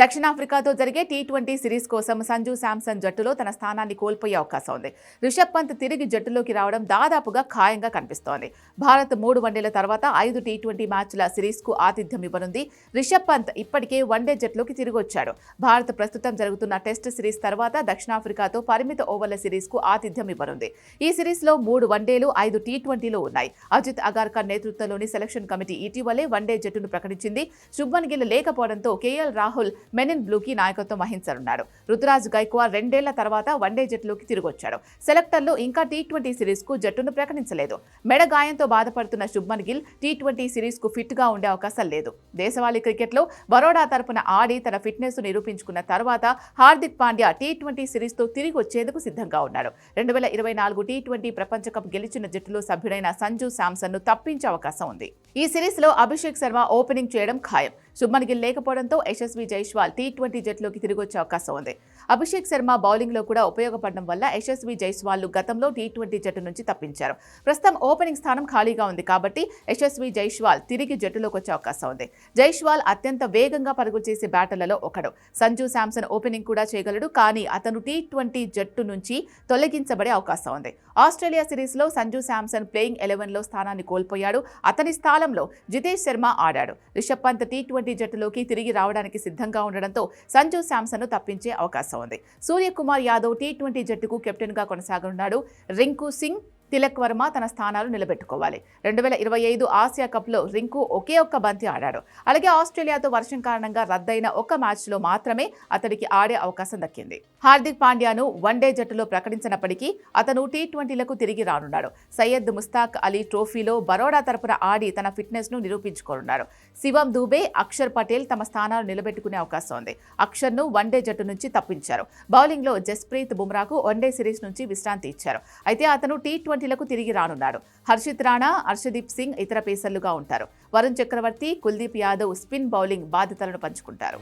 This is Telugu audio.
దక్షిణాఫ్రికాతో జరిగే టీ20 సిరీస్ కోసం సంజు శాంసన్ జట్టులో తన స్థానాన్ని కోల్పోయే అవకాశం ఉంది. రిషబ్ పంత్ తిరిగి జట్టులోకి రావడం దాదాపుగా ఖాయంగా కనిపిస్తోంది. భారత్ 3 వన్డేల తర్వాత 5 టీ20 మ్యాచ్ల సిరీస్కు ఆతిథ్యం ఇవ్వనుంది. రిషబ్ పంత్ ఇప్పటికే వన్డే జట్టులోకి తిరిగొచ్చాడు. భారత్ ప్రస్తుతం జరుగుతున్న టెస్ట్ సిరీస్ తర్వాత దక్షిణాఫ్రికాతో పరిమిత ఓవర్ల సిరీస్కు ఆతిథ్యం ఇవ్వనుంది. ఈ సిరీస్లో 3 వన్డేలు 5 టీ20లు ఉన్నాయి. అజిత్ అగార్కర్ నేతృత్వంలోని సెలక్షన్ కమిటీ ఇటీవలే వన్డే జట్టును ప్రకటించింది. శుభ్మన్ గిల్ లేకపోవడంతో కేఎల్ రాహుల్ మెన్ ఇన్ బ్లూకి నాయకత్వం వహించనున్నాడు. రుతురాజ్ గైక్వాడ్ 2 ఏళ్ల తర్వాత వన్డే జట్టులోకి తిరిగొచ్చాడు. సెలెక్టర్లు ఇంకా టీ20 సిరీస్కు జట్టును ప్రకటించలేదు. మెడ గాయంతో బాధపడుతున్న శుభ్మన్ గిల్ టీ20 సిరీస్కు ఫిట్గా ఉండే అవకాశం లేదు. దేశవాళీ క్రికెట్లో బరోడా తరపున ఆడి తన ఫిట్నెస్ నిరూపించుకున్న తర్వాత హార్దిక్ పాండ్యా టీ20 సిరీస్తో తిరిగి వచ్చేందుకు సిద్ధంగా ఉన్నాడు. 2024 టీ20 ప్రపంచ కప్ గెలిచిన జట్టులో సభ్యుడైన సంజు శాంసన్ను తప్పించే అవకాశం ఉంది. ఈ సిరీస్లో అభిషేక్ శర్మ ఓపెనింగ్ చేయడం ఖాయం. శుభ్మన్ గిల్ లేకపోవడంతో యశస్వి జైస్వాల్ టీ20 జట్టులోకి తిరిగొచ్చే అవకాశం ఉంది. అభిషేక్ శర్మ బౌలింగ్లో కూడా ఉపయోగపడడం వల్ల యశస్వి జైస్వాల్ను గతంలో టీ20 జట్టు నుంచి తప్పించారు. ప్రస్తుతం ఓపెనింగ్ స్థానం ఖాళీగా ఉంది కాబట్టి యశస్వి జైస్వాల్ తిరిగి జట్టులోకి వచ్చే అవకాశం ఉంది. జైస్వాల్ అత్యంత వేగంగా పరుగులు చేసే బ్యాటర్లలో ఒకడు. సంజు శాంసన్ ఓపెనింగ్ కూడా చేయగలడు, కానీ అతను టీ20 జట్టు నుంచి తొలగించబడే అవకాశం ఉంది. ఆస్ట్రేలియా సిరీస్లో సంజు శాంసన్ ప్లేయింగ్ 11లో స్థానాన్ని కోల్పోయాడు. అతని స్థానంలో జితేష్ శర్మ ఆడాడు. రిషబ్ పంత్ టీ20 జట్టులోకి తిరిగి రావడానికి సిద్ధంగా ఉండడంతో సంజు శాంసన్ను తప్పించే అవకాశం ఉంది. సూర్యకుమార్ యాదవ్ టీ20 జట్టుకు కెప్టెన్గా కొనసాగనున్నాడు. రింకు సింగ్, తిలక్ వర్మ తన స్థానాలు నిలబెట్టుకోవాలి. 2025 ఆసియా కప్లో రింకు ఒకే ఒక్క బంతి ఆడాడు. అలాగే ఆస్ట్రేలియాతో వర్షం కారణంగా రద్దయిన ఒక్క మ్యాచ్లో మాత్రమే అతడికి ఆడే అవకాశం దక్కింది. హార్దిక్ పాండ్యాను వన్డే జట్టులో ప్రకటించినప్పటికీ అతను టీ20లకు తిరిగి రానున్నాడు. సయ్యద్ ముస్తాక్ అలీ ట్రోఫీలో బరోడా తరపున ఆడి తన ఫిట్నెస్ ను నిరూపించుకోనున్నారు. శివం దూబే, అక్షర్ పటేల్ తమ స్థానాలు నిలబెట్టుకునే అవకాశం ఉంది. అక్షర్ను వన్డే జట్టు నుంచి తప్పించారు. బౌలింగ్లో జస్ప్రీత్ బుమ్రాకు వన్డే సిరీస్ నుంచి విశ్రాంతి ఇచ్చారు. అయితే అతను టీ20లకు తిరిగి రానున్నాడు. హర్షిత్ రాణా, హర్షదీప్ సింగ్ ఇతర పేసర్లుగా ఉంటారు. వరుణ్ చక్రవర్తి, కుల్దీప్ యాదవ్ స్పిన్ బౌలింగ్ బాధ్యతలను పంచుకుంటారు.